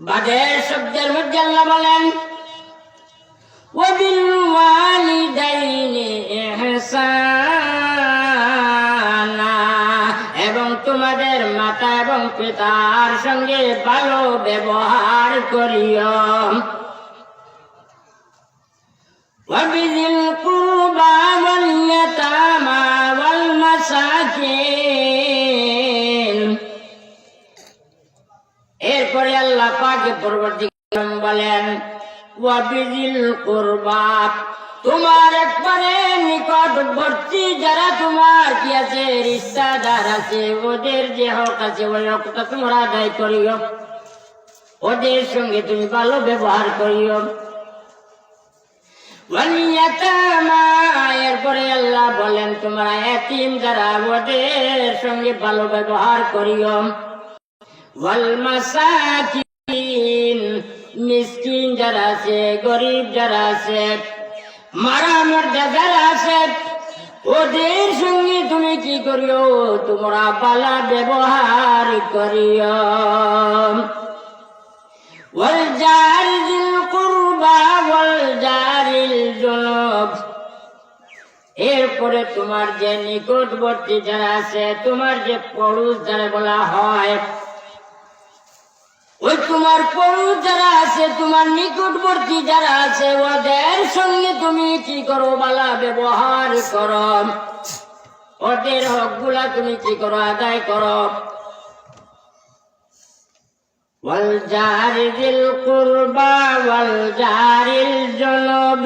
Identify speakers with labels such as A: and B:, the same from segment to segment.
A: বাদের শব্দের মধ্যে আল্লাহ বলেন ওয়াবিল ওয়ালিদাইনি ইহসানা, এবং তোমাদের মাতা এবং পিতার সঙ্গে ভালো ব্যবহার করিও। ওয়াবিল কুরবা ওয়াল ইয়াতামা ওয়াল মাসাকিন। এরপরে আল্লাহ পাক পরবর্তীকালে বলেন ওয়াবিল কুরবা, তোমার একবারে নিকটবর্তী যারা তোমার কি আছে রিশতাদার আছে, ওদের যে হক আছে ওই হকটা তোমরা আদায় করিও, ওদের সঙ্গে তুমি ভালো ব্যবহার করিও। ওয়াল ইয়াতামা, এরপরে আল্লাহ বলেন তোমরা এতিম যারা ওদের সঙ্গে ভালো ব্যবহার করিও। ওয়াল মাসাকিন, মিসকিন যারা আছে, গরিব যারা আছে, মারা মর্দা যারা আছে, ওদের সঙ্গে তুমি কি করিও, তোমরা ভালো ব্যবহার করিও। ওয়াল জারিল কুরবা ওয়াল জারিল জুনুব, এরপরে তোমার যে নিকটবর্তী যারা আছে, তোমার যে পড়োশ যারা বলা হয়, ওই তোমার পড়োশ যারা আছে, তোমার নিকটবর্তী যারা আছে, ওদের সঙ্গে তুমি কি করো, ভালো ব্যবহার করো, ওদের হকগুলা তুমি কি করো, আদায় করো। ওয়াল জারিল কুরবা ওয়াল জারিল জুনুব,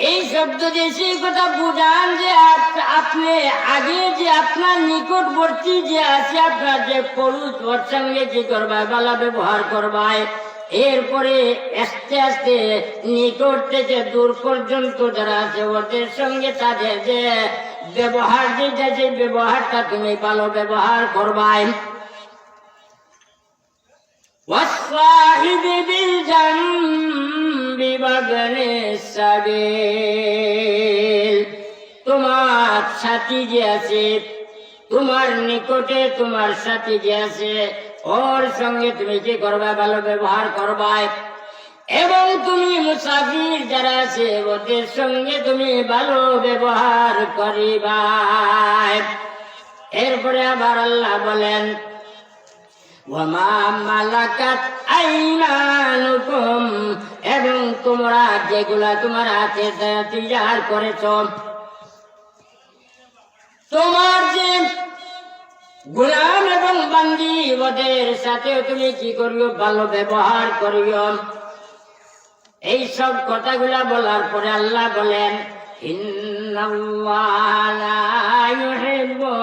A: এই শব্দ দিয়ে সেই কথা বুঝান যে আপনি আগে যে আপনার নিকটবর্তী যে আছে, আপনার যে পড়োশ, ওর সঙ্গে কি করবা, ভালো ব্যবহার করবাই। এরপরে আস্তে আস্তে নিকট থেকে দূর পর্যন্ত যারা আছে, ওদের সঙ্গে তাদের যে ব্যবহার, যেটা যে ব্যবহারটা তুমি ভালো ব্যবহার করবাই। ওয়াসসাহিবি বিল জানবি ওয়াবনি সাবিল, তোমার সাথী যে আছে, তোমার নিকটে তোমার সাথী যে আছে, ওর সঙ্গে তুমি কি করবা, ভালো ব্যবহার করবা। এবং তুমি মুসাফির যারা আছে, ওদের সঙ্গে তুমি ভালো ব্যবহার করিবা। এরপরে আবার আল্লাহ বলেন ওয়ামা মালাকাত আইমানুকুম, এবং তোমরা যেগুলা তোমার হাতে তৈয়ার করেছ, তোমার যে গোলাম এবং বান্দি, ওদের সাথে তুমি কি করিও, ভালো ব্যবহার করিও। এই সব কথাগুলা বলার পরে আল্লাহ বলেন ইন্নাল্লাহা লা ইউহিব্বু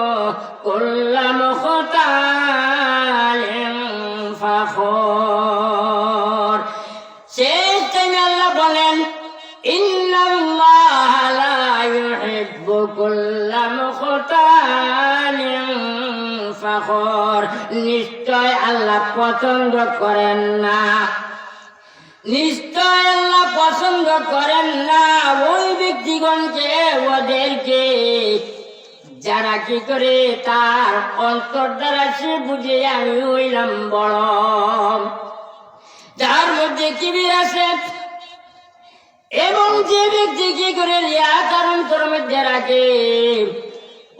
A: কুল্লা মুখতালিন ফাখুর। শেষ টাইমে আল্লাহ বলেন ইন্নাল্লাহা লা ইউহিব্বু কুল্লা মুখতালিন ফাখুর, নিশ্চয় আল্লাহ পছন্দ করেন না, নিশ্চয় আল্লাহ পছন্দ করেন না ওই ব্যক্তিগণকে, ওদেরকে যারা কি করে তার অন্তর দ্বারা সে বুঝে আমি হইলাম বড়, যার মধ্যে কিবির আছে, এবং যে ব্যক্তি কি করে রিয়া তার অন্তর মধ্যে রাখে,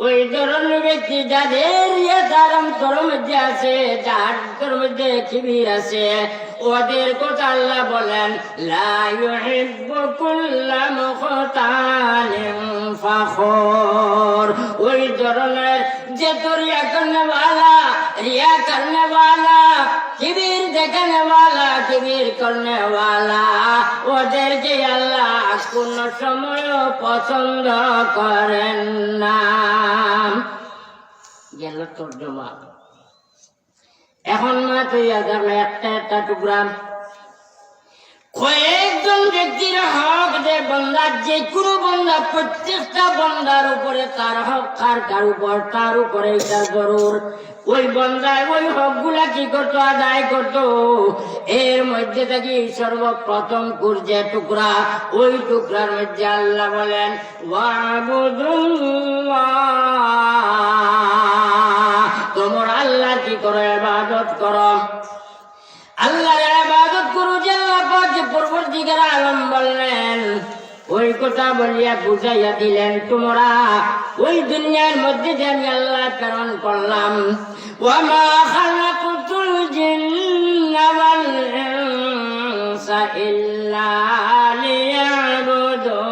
A: ওই ধরনের ব্যক্তি যাদের রিয়া তার অন্তর মধ্যে আছে, যার অন্তর মধ্যে কিবির আছে, ওদের কথা আল্লাহ বলেন লা ইউহিব্বু কুল্লা মুখতালিন ফাখুর। ওই ধরনের যে তো রিয়া করনে वाला, কিবির দেখানে वाला, কিবির করনে वाला, ওদেরকে আল্লাহ কোন সময় পছন্দ করেন না। গেল তর্জমা। এখন মা তৈয়া যাবে একটা টুকরা। কয়েকজন ব্যক্তির হক যে বন্দার, যে কোনো বন্দা, প্রত্যেকটা বন্দার উপরে তার হক কার উপর, তার উপরে এটা জরুর। ওই বন্দায় ওই হক গুলা কি করতো, আদায় করতো। এর মধ্যে থেকে সর্বপ্রথম যে টুকরা, ওই টুকরার মধ্যে আল্লাহ বলেন ওয়াবুদুল্লাহ, তোমরা আল্লাহ কি করো, ইবাদত করো, আল্লাহর ইবাদত করো। যে আল্লাহ পাক পরবর্তীকার আলম বললেন, ওই কথা বলিয়া বুঝাইয়া দিলেন, তোমরা ওই দুনিয়ার মধ্যে যে আমি আল্লাহ প্রেরণ করলাম, ওয়ামা খালাকুতুল জিন্না ওয়াল ইনসা ইল্লা লিয়াবুদুন।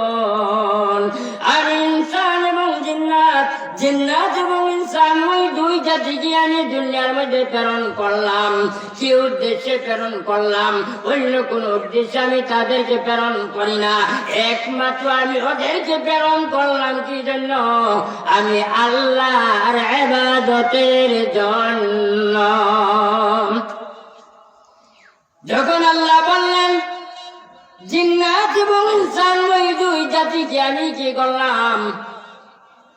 A: আর ইনসান এবং জিন্নাত, জিন্নাত এবং ইনসান ওই দুই জাতিকে আমি দুনিয়ার মধ্যে প্রেরণ করলাম। কি উদ্দেশ্যে প্রেরণ করলাম? অন্য কোন উদ্দেশ্যে আমি তাদেরকে প্রেরণ করি না, একমাত্র আমি ওদেরকে প্রেরণ করলাম কি জন্য? আমি আল্লাহর ইবাদতের জন্য। যখন আল্লাহ বললেন জিন্নাত এবং ইনসান ওই দুই জাতিকে আমি কি করলাম?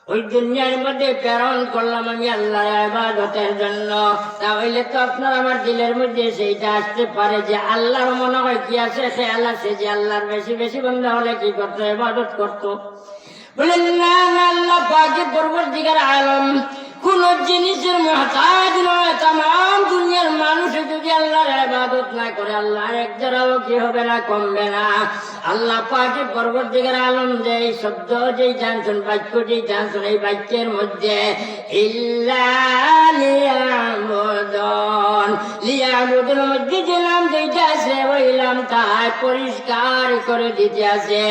A: ওই দুনিয়ার মধ্যে প্রেরণ করলাম আমি আল্লাহর ইবাদতের জন্য। তাহলে তো আপনার আমার দিলের মধ্যে সেইটা আসতে পারে যে আল্লাহর মনে হয় কি আছে, খেয়াল আছে যে আল্লাহর বেশি বেশি বান্দা হলে কি করতো? ইবাদত করতো। বলেন না না, আল্লাহ পাকের পরবর্তীকার আলম কোন জিনিসের মুহতাজ নয়। তামাম দুনিয়ার মানুষ যদি আল্লাহর ইবাদত না করে, আল্লাহর এক জারাও কি হবে না, কমবে না। আল্লাহ পাকের পরবর্তীকার আলম যে এই শব্দ যেই জানছেন, বাক্য যেই জানছেন, এই বাক্যের মধ্যে ইল্লা লিয়াবুদুন, লিয়াবুদুনের মধ্যে যে নাম যেটা আছে ওই নামটাই পরিষ্কার করে দিতে আছে।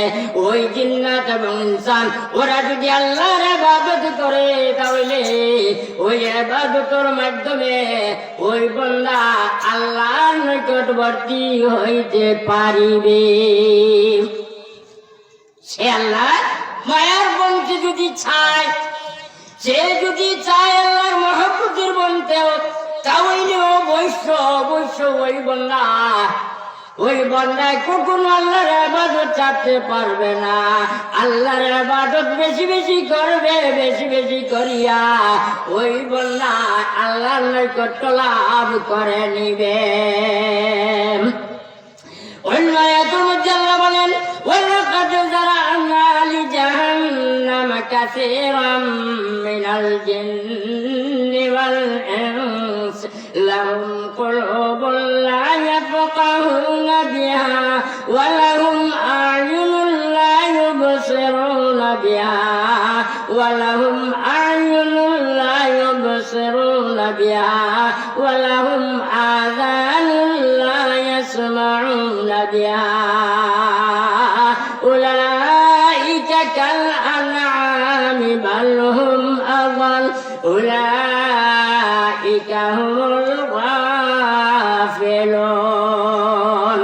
A: ওই জিন্নাত এবং ইনসান ওরা যদি আল্লাহর ইবাদত করে, তাহলে ওই ইবাদতের মাধ্যমে ওই বান্দা আল্লাহর নিকটবর্তী হইতে পারিবে। সে আল্লাহ মায়ার বনতে যদি চায়, সে যদি চায় আল্লাহর মহব্বতের বনতেও, তাহলে অবশ্য অবশ্য ওই বন্দায় কখনো আল্লাহর ইবাদত চাইতে পারবে না। আল্লাহর ইবাদত বেশি বেশি করবে, বেশি বেশি করিয়া ওই বন্দা আল্লাহর নৈকট্য লাভ করে নিবে। অন্য আয়াতের মধ্যে আল্লাহ বলেন, ওয়ালাকাদ যারা'না লিজাহান্নামা কাসীরাম মিনাল জিন্নি ওয়াল ইনস লাহুম কুলুবুন লা ইয়াফকাহুনা বিহা ওয়া লাহুম আ'য়ুনুন লা ইউবসিরুনা বিহা ওয়া লাহুম আ'য়ুনুন লা ইউবসিরুনা বিহা ওয়া লাহুম আযানুন লা ইয়াসমা'ুনা বিহা উলাইকা কাল আন'আমি বাল হুম আযাল উলাইকা হুমুল গাফিলুন।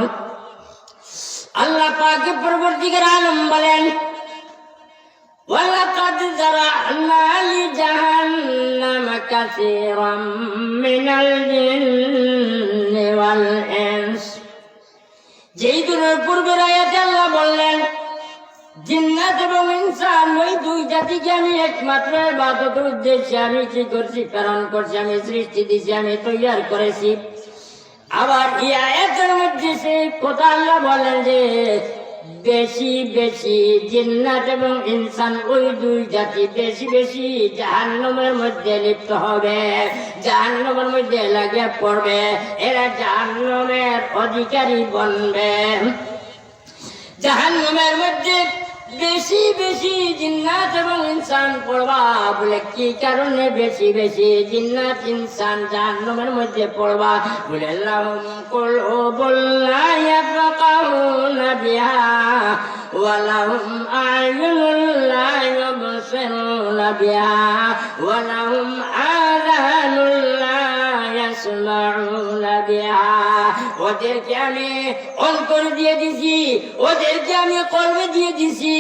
A: আল্লাহ পাক পরবর্তীকার আলম বলেন, ওয়ালাকাদ যারা'না লিজাহান্নামা কাসীরাম মিনাল জিন্নি ওয়াল ইনস। যেই দুনিয়ার পূর্বের আয়াতে আল্লাহ বললেন জিন্নাত এবং ইনসান ওই দুই জাতিকে আমি একমাত্র ইবাদতের উদ্দেশ্যে আমি কি করছি? প্রেরণ করছি, আমি সৃষ্টি দিছি, আমি তৈয়ার করেছি। আবার এই আয়াতের মধ্যে সেই কথা আল্লাহ বলেন যে বেশি বেশি জিন্নাত এবং ইনসান ওই দুই জাতি বেশি বেশি জাহান্নামের মধ্যে লিপ্ত হবে, জাহান্নামের মধ্যে লাগিয়ে পড়বে, এরা জাহান্নামের অধিকারী বনবে। জাহান্নামের মধ্যে বেশি বেশি জিন্নাত এবং ইনসান পড়বা। বলে কি কারণে বেশি বেশি জিন্নাত ইনসান জাহান্নামের মধ্যে পড়বা? বলে লাহুম কুলুবুন লা ইয়াফকাহুনা বিহা ওয়া লাহুম আ'য়ুনুন লা ইউবসিরুনা বিহা ওয়া লাহুম আযানুন লা ইয়াসমা'ুনা বিহা। ওদেরকে আমি অন্তর দিয়ে দিছি, ওদেরকে আমি কলবে দিয়ে দিছি।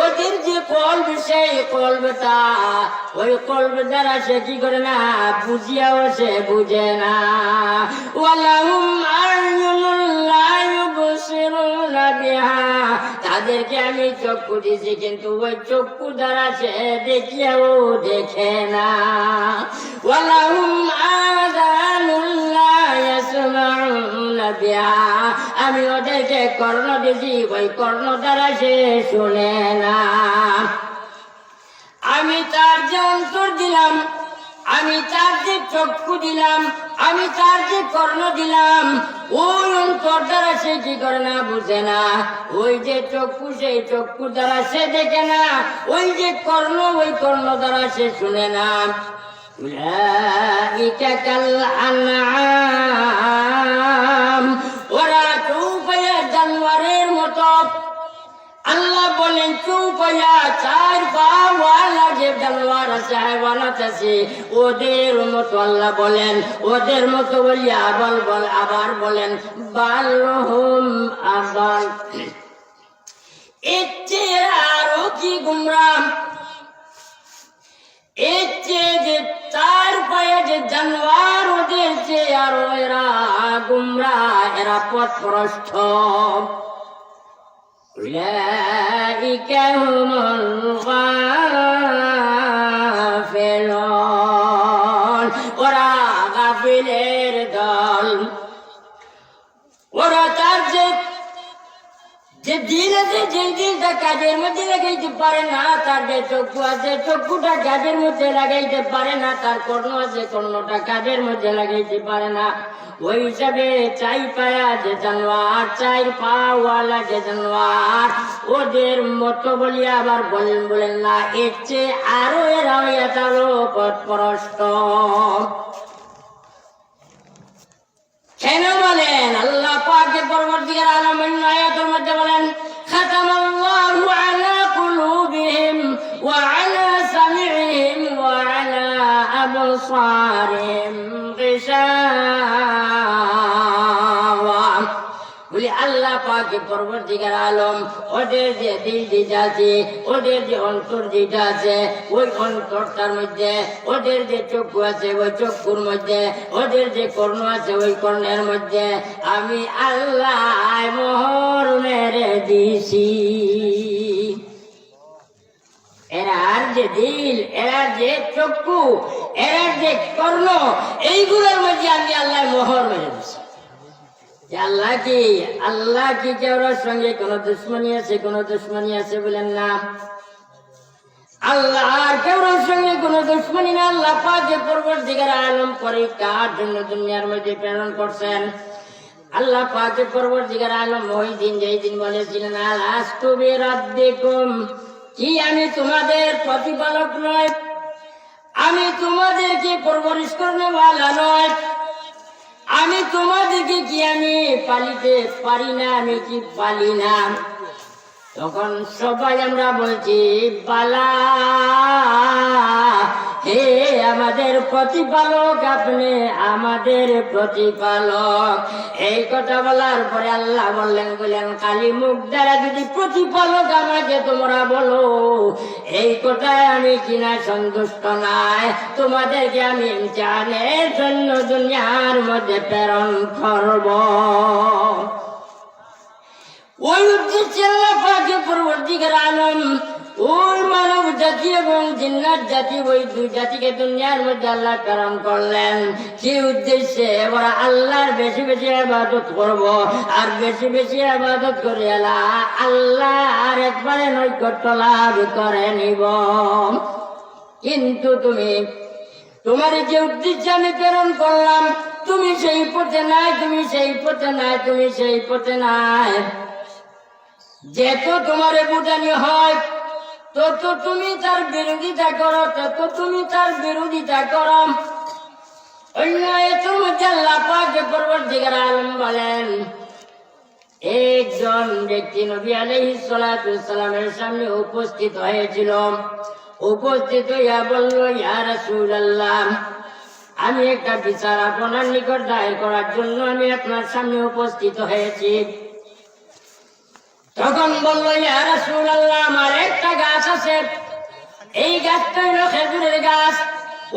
A: ওদের যে কলব, সেই কলবটা ওই কলব দ্বারা সে কি করে না, বুঝিয়াও সে বুঝে না। ওয়ালাহুম আ'য়ুনুন লা ইউবসিরুনা বিহা, তাদেরকে আমি চক্ষু দিছি, কিন্তু ওই চক্ষু দ্বারা সে দেখিয়াও দেখে না। ওয়ালাহুম আযানুন লা ইয়াসমা'ুনা বিহা, আমি ওদেরকে কর্ণ দিছি, ওই কর্ণ দ্বারা সে শুনে না। আমি তার যে অন্তর দিলাম, আমি তার যে চক্ষু দিলাম, আমি তার যে কর্ণ দিলাম, ওই অন্তর দ্বারা সে কি করে না, বুঝে না। ওই যে চক্ষু, সেই চক্ষু দ্বারা সে দেখে না। ওই যে কর্ণ, ওই কর্ণ দ্বারা সে শুনে না। উলাইকা কাল আনআম, ওরা চৌপায়া জানোয়ারের মতো। আল্লাহ বলেন চৌপায়া চার পাওয়ালা যে জানোয়ার আছে, হায়ওয়ানাত আছে, ওদের মতো। আল্লাহ বলেন ওদের মতো বলি আবার বলেন বালহুম আবাল, এর চেয়ে আরো কি গুমরাহ, এর চেয়ে যে চার পায়ে যে জানোয়ার, ওদের চেয়ে আরো এরা গুমরাহ, এরা পথভ্রষ্ট। উলাইকা হুমুল গাফিলুন, ওরা গাফিলের দল। ওরা তার যে দিল আছে, যে দিলটা কাজের মধ্যে লাগাইতে পারে না, তার যে চক্ষু আছে, চক্ষুটা কাজের মধ্যে লাগাইতে পারে না, তার কর্ণ আছে, কর্ণটা কাজের মধ্যে লাগাইতে পারে না। ওই হিসাবে চাই পায়া যে জানোয়ার, চাই পাওয়ালা যে জানোয়ার, ওদের মতো বলি আবার বলেন না, এর চেয়ে আরো এরা এটারও পথভ্রষ্ট। কেন বলেন? আল্লাহ পাকের পরবর্তীকার আলম আয়াতের মধ্যে বলেন খাতামাল্লাহু আলা কুলুবিহিম ওয়া আলা সামি'ihim ওয়া আলা আবসারিহিম গিশাওয়া। বলি আল্লাহ পাকের পরবর্তীকার আলম ওদের যে দিল যেটা আছে, ওদের যে অন্তর যেটা আছে, ওই অন্তরটার মধ্যে, ওদের যে চক্ষু আছে, ওই চক্ষুর মধ্যে, ওদের যে কর্ণ আছে, ওই কর্ণের মধ্যে আমি আল্লাহ মোহর মেরে দিছি। এরার যে দিল, এরার যে চক্ষু, এরার যে কর্ণ, এইগুলোর মধ্যে আমি আল্লাহ মোহর মেরে দিছি। আল্লাহ কি কারোর সঙ্গে কোন দুশ্মনী আছে? কোন দুশ্মনী আছে বলেন না। আল্লাহ আর কারোর সঙ্গে কোন দুশ্মনী না। আল্লাহ পাক যে পরবর্তীকার আলম পরীক্ষার জন্য দুনিয়ার মধ্যে প্রেরণ করছেন। আল্লাহ পাক যে পরবর্তীকার আলম ওই দিন, যেই দিন বলেছিলেন আলাস্তু বিরাব্বিকুম, কি আমি তোমাদের প্রতিপালক নয়? আমি তোমাদেরকে পরবরিশ করনেওয়ালা নয়? আমি তোমাদেরকে কি আমি পালিতে পারি না? আমি কি পালি না? তখন সবাই আমরা বলছি বালা, হে আমাদের প্রতিপালক, আপনি আমাদের প্রতিপালক। এই কথা বলার পরে আল্লাহ বললেন খালি মুখ দ্বারা যদি প্রতিপালক আমাকে তোমরা বলো, এই কথায় আমি কিনা সন্তুষ্ট নাই, তোমাদেরকে আমি ইমতিহানের জন্য দুনিয়ার মধ্যে প্রেরণ করব। ওই উদ্দেশ্যে আল্লাহ পাকের পরবর্তীকার আলম ওই মানব জাতি এবং জিন্নাত জাতি, ওই দুই জাতিকে দুনিয়ার মধ্যে আল্লাহ প্রেরণ করলেন। কি উদ্দেশ্যে? ওরা আল্লাহর বেশি বেশি ইবাদত করব, আর বেশি বেশি ইবাদত করে আল্লাহ আর একবারে নৈকট্য লাভ করে নিব। কিন্তু তোমার যে উদ্দেশ্যে আমি প্রেরণ করলাম, তুমি সেই পথে নাই, তুমি সেই পথে নাই, তুমি সেই পথে নাই। যত তোমার বুঝানি হয়, তত তুমি তার বিরোধিতা করো, তত তুমি তার বিরোধিতা করো। অন্য আয়াতের মধ্যে আল্লাহ পাক পরবর্তীকার আলম বলেন একজন ব্যক্তি নবী আলাইহিস সালাতু ওয়াস সালামের সামনে উপস্থিত হয়েছিল। উপস্থিত হইয়া বলল, ইয়া রাসূলুল্লাহ, আমি একটা বিচার আপনার নিকট দায়ের করার জন্য আমি আপনার সামনে উপস্থিত হয়েছি। তখন বলল, ইয়া রাসূলুল্লাহ, আমার একটা গাছ আছে, এই গাছটা হলো খেজুরের গাছ।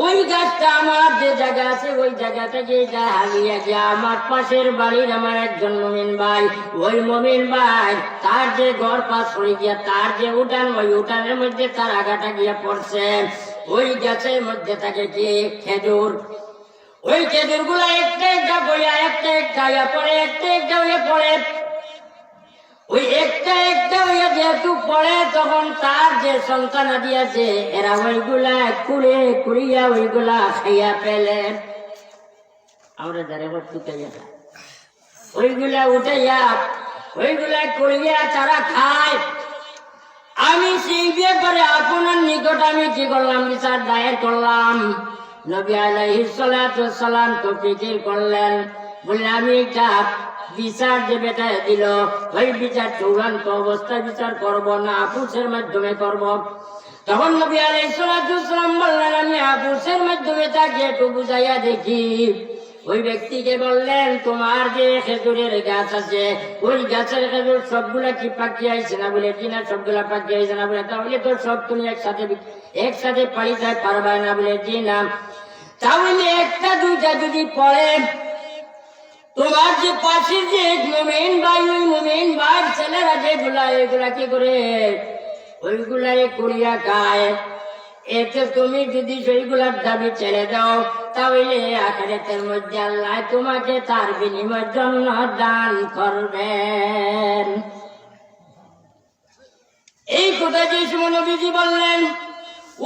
A: ওই গাছটা আমার যে জায়গা আছে, ওই জায়গা থেকে হারিয়ে গিয়ে আমার পাশের বাড়ির আমার একজন মুমিন ভাই, ওই মুমিন ভাই তার যে ঘর পাশ হয়ে গিয়া তার যে উঠান, ওই উঠানের মধ্যে তার আগাটা গিয়ে পড়ছে। ওই গাছের মধ্যে থাকে কি খেজুর। ওই খেজুর গুলা একটা একটা বইয়া একটা একটা হইয়া পড়ে, একটা একটা হইয়া পড়ে। ওই একটা একটা হইয়া যেহেতু পড়ে, তখন তার যে সন্তান আদি আছে এরা ওইগুলা কুড়িয়া ওইগুলা খাইয়া পেলে। আমরা যারা ওইগুলা উঠাইয়া ওইগুলা করিয়া তারা খায়। আমি সেই ব্যাপারে আপনার নিকট আমি কি করলাম, বিচার দায়ের করলাম। নবী আলাইহিস সালাতু ওয়াস সালাম তো ফিকির করলেন, বললেন আমি একটা বিচার যে বেটা দিল, ওই বিচার চূড়ান্ত অবস্থায় বিচার করব না, আপুসের মাধ্যমে করব। তখন নবী আলাইহিস সালাতু ওয়াস সালাম বললেন আমি আপুসের মাধ্যমে তাকে একটু বুঝাইয়া দেখি। ওই ব্যক্তিকে বললেন তোমার যে খেজুরের গাছ আছে, ওই গাছের খেজুর সবগুলা কি পাকিয়ে আইছে না? বলে কি না, সবগুলা পাকিয়ে আইছে না। বলে তাহলে তো সব তুমি একসাথে পালিতে পারবে না। বলে জি না। তাহলে একটা দুইটা যদি পড়ে, তোমার যে পাশের যে মুমিন ভাই, ওই মুমিন ভাই ছেলেরা যেগুলা এগুলা কি করে ওইগুলাই করিয়া খায়। এতে তুমি যদি সেইগুলার দাবি ছেড়ে দাও, তাহলে আখিরাতের মধ্যে আল্লাহ তোমাকে তার বিনিময়ের জন্য দান করবেন। এই কথা যে সময় নবীজি বললেন,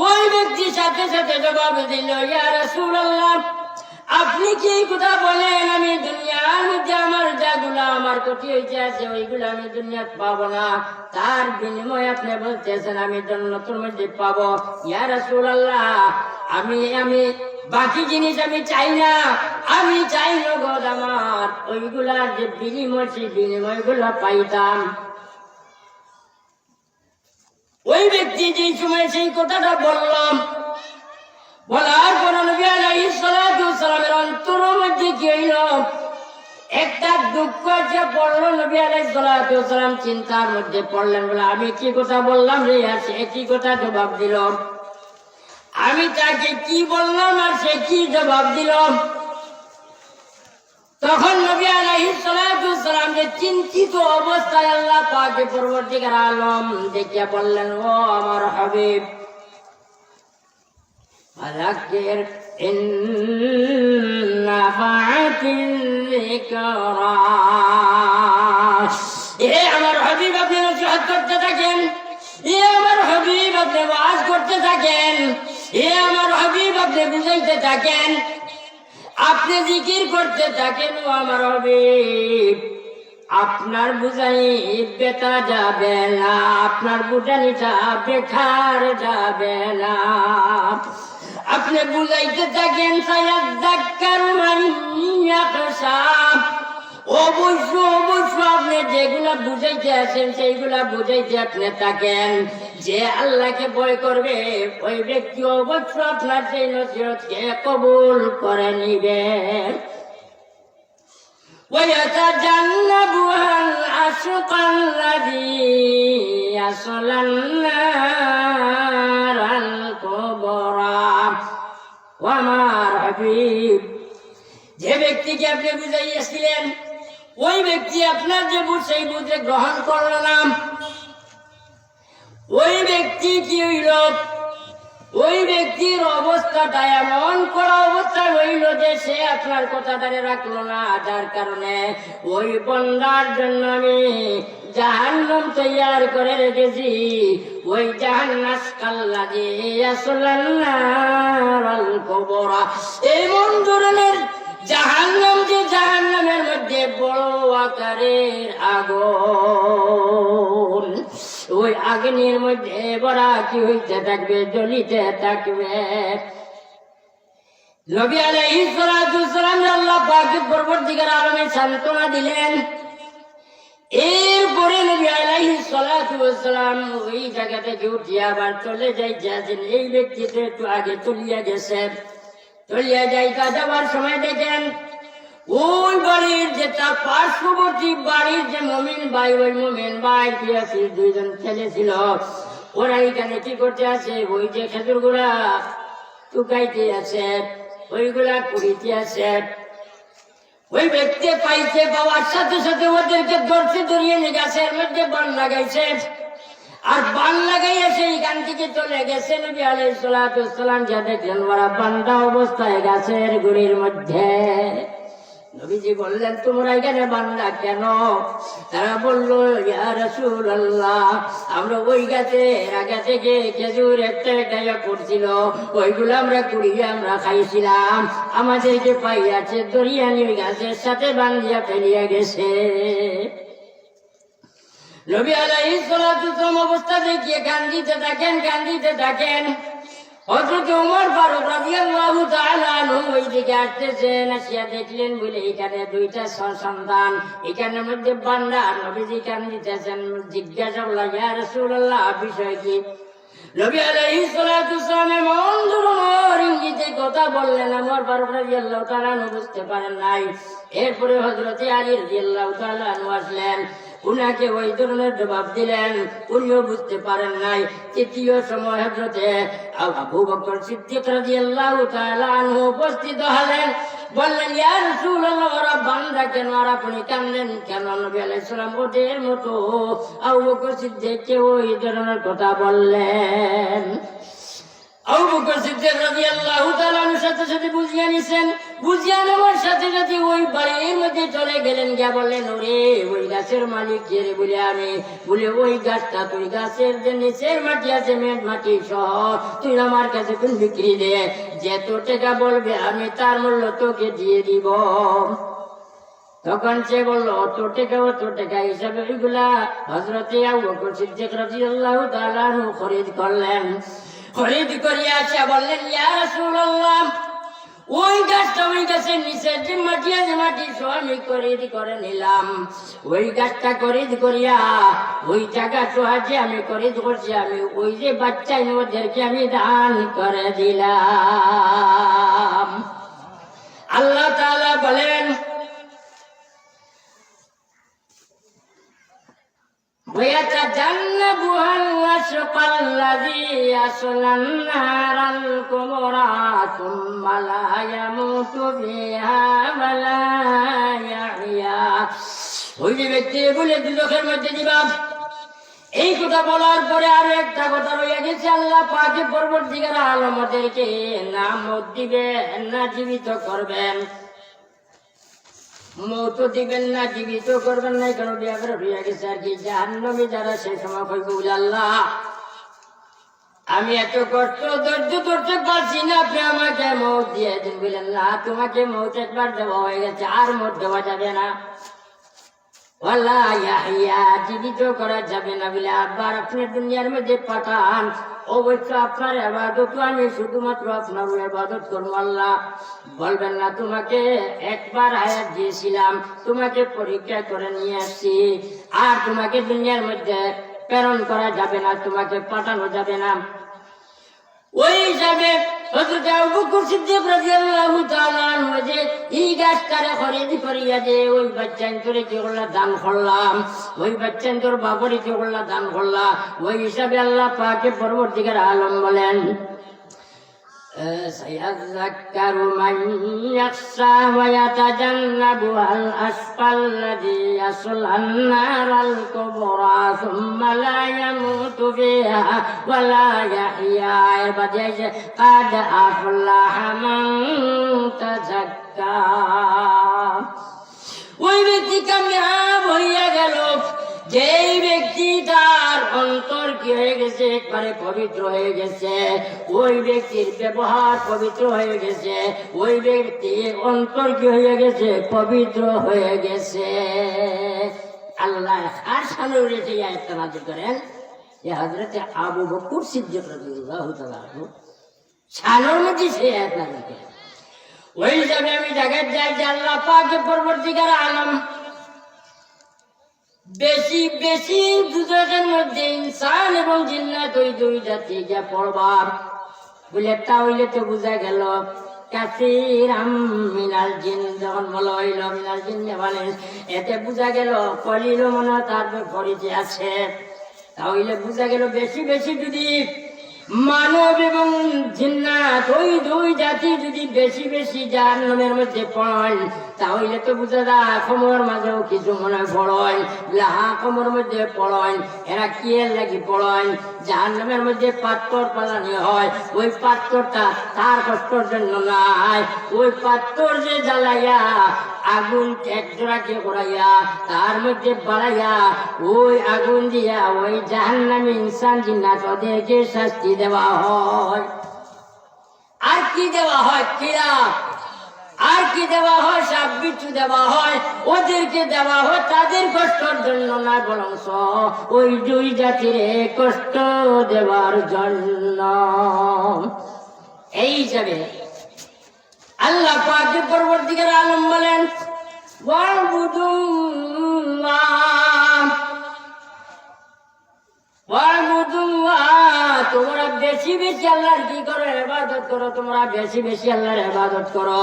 A: ওই ব্যক্তি সাথে সাথে জবাব দিল, ইয়া রাসূলুল্লাহ, আপনি কি এই কথা বলেন আমি দুনিয়ার মধ্যে আমার যাগুলা আমার ক্ষতি হয়েছে আছে ওইগুলো আমি দুনিয়াত পাবো না, তার বিনিময়ে আপনি বলতেছেন আমি জান্নাতের মধ্যে পাবো। ইয়া রাসূলুল্লাহ, আমি বাকি জিনিস আমি চাই না, আমি চাই নগদ আমার ওইগুলার যে বিনিময়, সেই বিনিময়গুলো পাইতাম। ওই ব্যক্তি যে সময় সেই কথাটা বললাম, বলার পর নবী আলাইহিস সালাতু ওয়াস সালামের অন্তরের মধ্যে কি হইল, একটা দুঃখ যে পড়লো। নবী আলাইহিস সালাতু ওয়াস সালাম চিন্তার মধ্যে পড়লেন, বলে আমি কি কথা বললাম রে, আর সে কি কথা জবাব দিল, আমি তাকে কি বললাম আর সে কি জবাব দিল। তখন নবী আলাইহিস সালাতু ওয়াস সালাম যে চিন্তিত অবস্থায় আল্লাহ পাক পরবর্তীকার আলম দেখিয়া বললেন, ও আমার হাবিব, ফাযাক্কির ইন নাফাআতিল যিকরা। এ আমার হাবিব, আপনি নসিহত করতে থাকেন। এ আমার হাবিব, আপনি ওয়াজ করতে থাকেন। এ আমার হাবিব, আপনি বুঝাইতে থাকেন, আপনি জিকির করতে থাকেন। ও আমার হাবিব, আপনার বুঝাই বেতা যাবে না, আপনার বুঝানিটা বেকার যাবে না। আপনি বুঝাইতে থাকেন, অবশ্য অবশ্য আপনি যেগুলা বুঝাইতে আছেন সেইগুলা বুঝাইতে আপনি থাকেন। যে আল্লাহকে ভয় করবে ওই ব্যক্তি অবশ্য আপনার সেই নসিহতকে কবুল করে নিবেন। ويتجنبها الأشقى الذي يصلى النار الكبرى وما حبيب। যে ব্যক্তিকে আপনি বুঝাইয়াছিলেন ওই ব্যক্তি আপনার যে বুঝ সেই বুঝে গ্রহণ করল না। ওই ব্যক্তি কি হইল, ওই ব্যক্তির অবস্থাটা এমন করা অবস্থা হইল যে সে আপনার কথাটারে রাখলো না, যার কারণে ওই বন্দার জন্য আমি জাহান্নাম তৈয়ার করে রেখেছি। ওই জাহান্নাম কাল্লাযী ইয়াসলান নারাল কুবরা, এমন ধরনের জাহান্নাম যে জাহান্নামের মধ্যে বড় আকারের আগুন, ওই আগুনের মধ্যে বড়া কি হইতে থাকবে, জ্বলিতে থাকবে। নবী আলাইহিস সালাতু ওয়াস সালাম আল্লাহ পাক পরবর্তীকার আলমে সান্ত্বনা দিলেন। এরপরে নবী আলাইহিস সালাতু ওয়াস সালাম ওই জায়গা থেকে উঠিয়া আবার চলে যাইতেছেন। এই ব্যক্তিতে একটু আগে চলিয়া গেছে। চলিয়া যাইতা যাওয়ার সময় দেখেন ওই বাড়ির যে তার পার্শ্ববর্তী বাড়ির যে মুমিন ভাই, ওই মুমিন ভাই কি আছে, দুইজন ছেলে ছিল। ওরা এখানে কি করতে আছে, ওই যে খেজুর গুলা টুকাইতে আছে, ওইগুলা কুড়িতে আছে। ওই ব্যক্তি পাইছে, পাওয়ার সাথে সাথে ওদেরকে ধরতে ধরিয়ে নিয়ে গাছের মধ্যে বান লাগাইছে। আর বান লাগাইয়া সেইখান থেকে চলে গেছে। নবী আলাইহিস সালাতু ওয়াস সালাম যা দেখলেন ওরা বান্ধা অবস্থায় গাছের গুড়ির মধ্যে। নবীজি বললেন, তোমরা এখানে বান্দা কেন? তারা বললো, ইয়া রাসূলুল্লাহ, আমরা ওই গাছের আগা থেকে খেজুর একটা একটা পড়ছিল, ওইগুলো আমরা কুড়িয়ে আমরা খাইছিলাম, আমাদেরকে পাইয়াছে দরিয়ানি ওই গাছের সাথে বান্ধিয়া ফেলিয়া গেছে। নবী আলাইহিস সালাতু ওয়াসসালাম অবস্থা দেখিয়ে কান্দিতে থাকেন। হযরত ওমর ফারুক রাদিয়াল্লাহু তাআলা আনহু ওইদিকে আসতেছেন, আসিয়া দেখলেন বলে এখানে দুইটা সন্তান, এখানের মধ্যে বান্দা। নবীজি কান্দিতেছেন, জিজ্ঞাসা করলেন, ইয়া রাসূলুল্লাহ, বিষয় কি? নবী আলাইহিস সালাতু ওয়াসসালাম এমন ধরনের ইঙ্গিতে কথা বললেন, ওমর ফারুক রাদিয়াল্লাহু তাআলা আনহু বুঝতে পারেন নাই। এরপরে হযরত আলী রাদিয়াল্লাহু তাআলা আনহু আসলেন, উনাকে ওই ধরনের জবাব দিলেন, উনিও বুঝতে পারেন নাই। তৃতীয় সময় হযরতে আবু বকর সিদ্দিক রাদিয়াল্লাহু তাআলা আনহু উপস্থিত হলেন, বললেন, ইয়া রাসূলুল্লাহ, ওরা বান্দা কেন, আর আপনি কান্দেন কেন? নবী আলাইহিস সালাম ওদের মতো আবু বকর সিদ্দিককে ওই ধরনের কথা বললেন। আবু বকর সিদ্দিক রাদিয়াল্লাহু তাআলা সাথে সাথে বুঝিয়ে নেওয়ার সাথে সাথে ওই বাড়ির মধ্যে চলে গেলেন, গিয়া বললেন, ওরে ওই গাছের মালিক কে রে? বলে আমি। বলে ওই গাছটা, তুই গাছের যে নিচের মাটি আছে মেট মাটি সহ, তুই আমার কাছে কোন বিক্রি দে, যে তোর টাকা বলবে আমি তার মূল্য তোকে দিয়ে দিব। তখন সে বলল, অত টাকা হিসাবে ওইগুলা হযরতে আবু বকর সিদ্দিক রাদিয়াল্লাহু তাআলা আনহু খরিদ করলেন। খরিদ করিয়া আসিয়া বললেন, ইয়া রাসূলুল্লাহ, ওই গাছটা, ওই গাছের নিচের যে মাটি আছে মাটি সহ আমি খরিদ করে নিলাম। ওই গাছটা খরিদ করিয়া ওই টাকা সহ যে আমি খরিদ করছি, আমি ওই যে বাচ্চা ওদেরকে আমি দান করে দিলাম। আল্লাহ তাআলা বলেন, ويتجنبها الأشقى الذي يصلى النار الكبرى ثم لا يموت فيها ولا يحيا। ওই যে ব্যক্তি বলে দুঃখের মধ্যে দিবা। এই কথা বলার পরে আরো একটা কথা রয়ে গেছে, আল্লাহ পাক পরবর্তীকার আলমদেরকে না মত দিবেন না জীবিত করবেন। মৌত দিবেন না, জীবিত করবেন না, কারণ বিয়াগর হয়ে গেছে আর কি। জাহান্নামী যারা সেই সময় কইবে, আল্লাহ আমি এত কষ্ট ধৈর্য ধরতে পারছি না, আপনি আমাকে মৌত দিয়ে দিন। বললেন, না, তোমাকে মৌত একবার দেওয়া হয়ে গেছে, আর মৌত দেওয়া যাবে না। ওয়ালা ইয়াহিয়া, জীবিত করা যাবে না। বলে আবার আপনি দুনিয়ার মধ্যে পাঠান, অবশ্য আপনার ইবাদত আমি শুধুমাত্র আপনার ইবাদত করবো। আল্লাহ বলবেন না, তোমাকে একবার হায়াত দিয়েছিলাম, তোমাকে পরীক্ষা করে নিয়ে আসছি, আর তোমাকে দুনিয়ার মধ্যে প্রেরণ করা যাবে না, তোমাকে পাঠানো যাবে না। ওই হিসাবে হযরত আবু বকর সিদ্দিক রাদিয়াল্লাহু তাআলা আনহু যে এই গাছটারে খরিদ করিয়া যে ওই বাচ্চান্তরে কি করলা দান করলাম, ওই বাচ্চান্তর বাবরি কি করলা দান করলা, ওই হিসাবে আল্লাহ পাকে পরবর্তীকার আলম বলেন, سيذكر من يخشى ويتجنبها الأشقى الذي يصلى النار الكبرى ثم لا يموت فيها ولا يحيا قد أفلح من تزكى। ওই ব্যক্তি কামিয়াব হইয়া গেল যেই ব্যক্তি তার অন্তর কি হয়ে গেছে, একবারে পবিত্র হয়ে গেছে, ওই ব্যক্তির ব্যবহার পবিত্র হয়ে গেছে, ওই ব্যক্তির অন্তর কি হয়ে গেছে, পবিত্র হয়ে গেছে। আল্লাহ আর সামনে উঠেছে এই আয়াতটা নাযিল করেন যে হযরত আবু বকর সিদ্দিক রাদিয়াল্লাহু তাআলা আনহু সানোর মধ্যে সেই আয়াত নাযিল করেন। ওই হিসাবে আমি জায়গায় যাই যে আল্লাহ পাকের পরবর্তীকার আলম বেশি বেশি দুজনের মধ্যে ইনসান এবং জিন্নাত ওই দুই জাতি যা পড়বার বলে, তাহলে তো বোঝা গেল কাসীরাম মিনাল জিন, যখন বলা হইল মিনাল জিন মানে এতে বোঝা গেল কলিল মনে তার পরিচয় আছে। তাহলে বোঝা গেল বেশি বেশি যদি মানব এবং জিন্নাত ওই দুই জাতি যদি বেশি বেশি জাহান্নামের মধ্যে পড়েন, তাহলে তো বুঝা যায় কমর মাঝেও কিছু মনে পড়েন, লাহা কমর মধ্যে পড়েন, এরা কি লাগি পড়েন, জাহান্নামের মধ্যে পাথর পালানি হয়, ওই পাথরটা তার কষ্টর জন্য নাই, ওই পাথর যে জ্বালাইয়া আগুন এক জোড়াকে করাইয়া তার মধ্যে বাড়াইয়া ওই আগুন দিয়া ওই জাহান্নামী ইনসান জিন্নাত ওদেরকে শাস্তি দেওয়া হয়। আর কি দেওয়া হয়? কিরা। আর কি দেওয়া হয়? সাপ বিচ্ছু দেওয়া হয়। ওদেরকে দেওয়া হয় তাদের কষ্টের জন্য না, বরং ওই দুই জাতির কষ্ট দেওয়ার জন্য। এই হিসাবে আল্লাহ পাক পরবর্তীকার আলম বলেন, তোমরা বেশি বেশি আল্লাহর কি করো? ইবাদত করো। তোমরা বেশি বেশি আল্লাহর ইবাদত করো।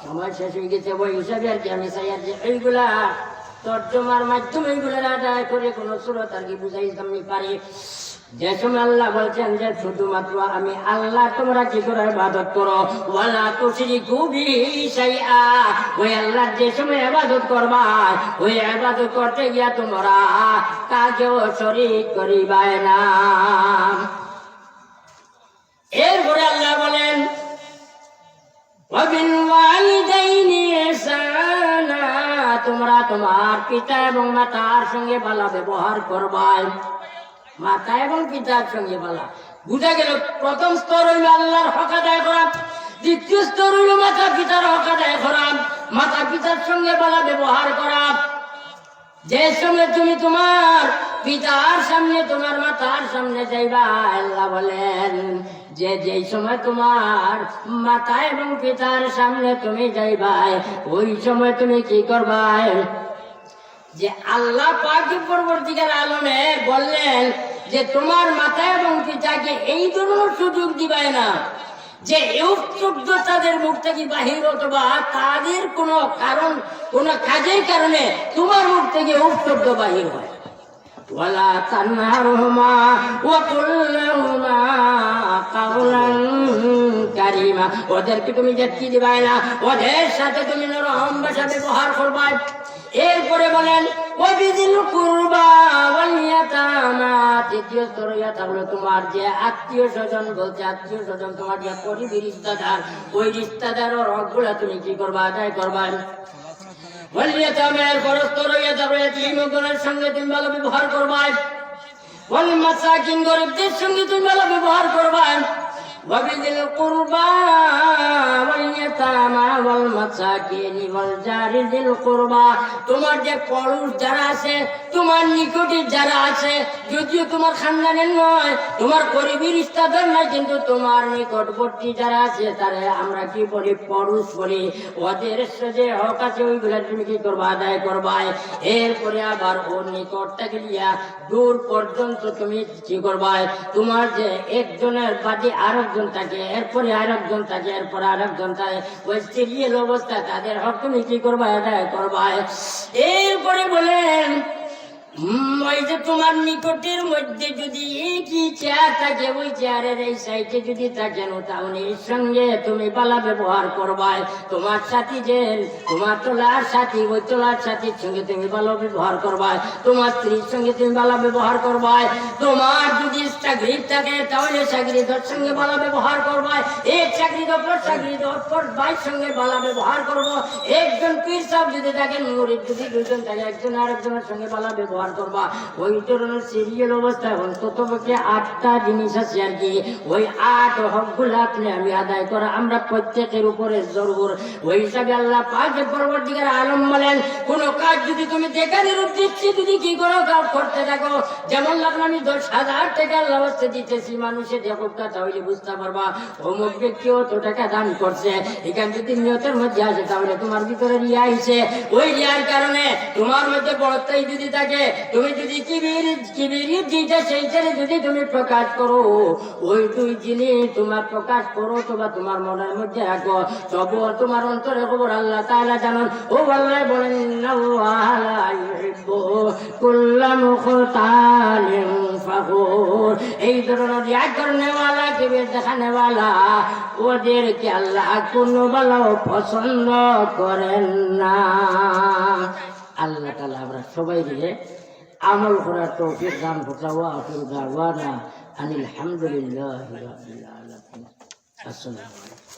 A: সময় শেষ হয়ে গেছে, ওই হিসাবে আর কি আমি চাই আর যে এইগুলা তর্জমার মাধ্যমে এইগুলা আদায় করে কোন সুরত আর কি বুঝাইতে আমি পারি। যে সময় আল্লাহ বলছেন যে শুধুমাত্র আমি আল্লাহ তোমরা কি করে ইবাদত করো, ওয়ালা তুশরিকু বিহি শাইআ, ওই আল্লাহর যে সময় ইবাদত করবা ওই ইবাদত করতে গিয়া তোমরা কাজেও শরীক করিবাই না। এরপরে আল্লাহ বলেন, ওয়াবিল ওয়ালিদাইনি ইহসানা, তোমরা তোমার পিতা এবং মাতার সঙ্গে ভালো ব্যবহার করবাই। মাতা এবং পিতার সঙ্গে বলা বুঝা গেল। প্রথম স্তর হইল আল্লাহর হক আদায় করা, দ্বিতীয় স্তর হইল মাতা পিতার হক আদায় করা, মাতা পিতার সঙ্গে বলা ব্যবহার করা। যে সময় তুমি তোমার পিতার সামনে তোমার মাতার সামনে যাইবা, আল্লাহ বলেন যে যেই সময় তোমার মাতা এবং পিতার সামনে তুমি যাইবা ওই সময় তুমি কি করবা? যে আল্লাহ পাক পরবর্তীকার আলমে বললেন যে তোমার মাতা এবং পিতাকে এই ধরনের সুযোগ দিবাই না যে এই শব্দ তাদের মুখ থেকে বাহির অথবা তাদের কোনো কারণ কোনো কাজের কারণে তোমার মুখ থেকে এই শব্দ বাহির হয়। ওয়ালা তানহারহুমা ওয়া কুল লাহুমা কাওলান কারীমা, ওদেরকে তুমি জাতি দিবাই না, ওদের সাথে তুমি নরম ভাষা ব্যবহার করবা। এরপরে বলেন ওয়াবিযিল কুরবা ওয়াল ইয়াতামা, তৃতীয় স্তরে থাকলো তোমার যে আত্মীয় স্বজন, বলতে আত্মীয় স্বজন তোমার যে পরিবার রিশতেদার, ওই রিশতেদারের হকগুলা তুমি কি করবা? আদায় করবা। ওয়াল ইয়াতামার পরস্তরে থাকলো এতিমগুলোর সঙ্গে তুমি ভালো ব্যবহার করবা। ওয়াল মাসাকিন, গরিবদের সঙ্গে তুমি ভালো ব্যবহার করবা। ওয়াবিযিল কুরবা ওয়াল ইয়াতামা ওয়াল মাসাকিন ওয়াল জারি যিল কুরবা, তোমার যে পড়োশ যারা আছে, তোমার নিকটে যারা আছে, যদিও তোমার খানদানের নয়, তোমার করিবি রিশতেদার নয়, কিন্তু তোমার নিকটবর্তী যারা আছে তারা আমরা কি বলি? পড়োশ বলি। ওদের যে হক আছে ওইগুলা তুমি কি করবা? আদায় করবা। এরপরে আবার ওর নিকট থেকে নিয়া দূর পর্যন্ত তুমি কি করবা? তোমার যে একজনের বাদে আরেকজন থাকে, এরপরে আরেকজন থাকে, এরপরে আরেকজন থাকে, ওই সিরিয়াল অবস্থা তাদের হক তুমি কি করবা? আদায় করবা। এরপরে বলেন ওই যে তোমার নিকটের মধ্যে যদি একই চেয়ার থাকে, ওই চেয়ারের এই সাইডে যদি থাকেন তাহলে এর সঙ্গে তুমি বালা ব্যবহার করবা। তোমার সাথী যে তোমার তোলার সাথী, ওই তোলার সাথীর সঙ্গে তুমি ভালো ব্যবহার করবা। তোমার স্ত্রীর সঙ্গে তুমি ভালো ব্যবহার করবা। তোমার যদি চাকরি থাকে তাহলে চাকরিদার সঙ্গে ভালো ব্যবহার করবা। এক চাকরির অপর চাকরির অপর ভাইয়ের সঙ্গে ভালো ব্যবহার করবো। একজন পীর সাহেব যদি থাকেন, মুরিদ যদি দুজন থাকে, একজন আরেকজনের সঙ্গে ভালো ব্যবহার করবা। ওই ধরনের সিরিয়াল অবস্থায় অন্তত পক্ষে 8টা জিনিস আছে আর কি। ওই 8 হকগুলো আপনি আমি আদায় করা আমরা প্রত্যেকের উপরে জরুর। ওই হিসাবে আল্লাহ পাক পরবর্তীকার আলম বলেন, কোন কাজ যদি তুমি দেখানোর উদ্দেশ্যে যদি কি করো করতে থাকো, যেমন লাগলো আমি 10,000 টাকা আল্লাহ হস্তে দিতেছি, মানুষে দেখো তাহলে বুঝতে পারবা অমুক ব্যক্তি অত টাকা দান করছে। এখানে যদি নিয়তের মধ্যে আসে তাহলে তোমার ভিতরে রিয়া আইছে। ওই রিয়ার কারণে তোমার মধ্যে বড়তাই যদি থাকে, তুমি যদি কিবির যেটা সেইটারে যদি তুমি প্রকাশ করো, ওই দুই জিনিস তোমার প্রকাশ করো অথবা তোমার মনের মধ্যে রাখো, তবুও তোমার অন্তরে খবর আল্লাহ তাআলা জানেন। ও আল্লাহ বলেন ইন্নাল্লাহা লা ইউহিব্বু কুল্লা মুখতালিন ফাখুর, এই ধরনের রিয়া করনেওয়ালা, কিবির দেখানেওয়ালা, ওদেরকে আল্লাহ কোনো ভালো পছন্দ করেন না। আল্লাহ তাআলা আমরা সবাই দিয়ে আমল করার তৌফিক দান করতে। ওয়া আখিরু দাওয়ানা আনিল হামদুলিল্লাহি রাব্বিল আলামিন। আসসালামু আলাইকুম।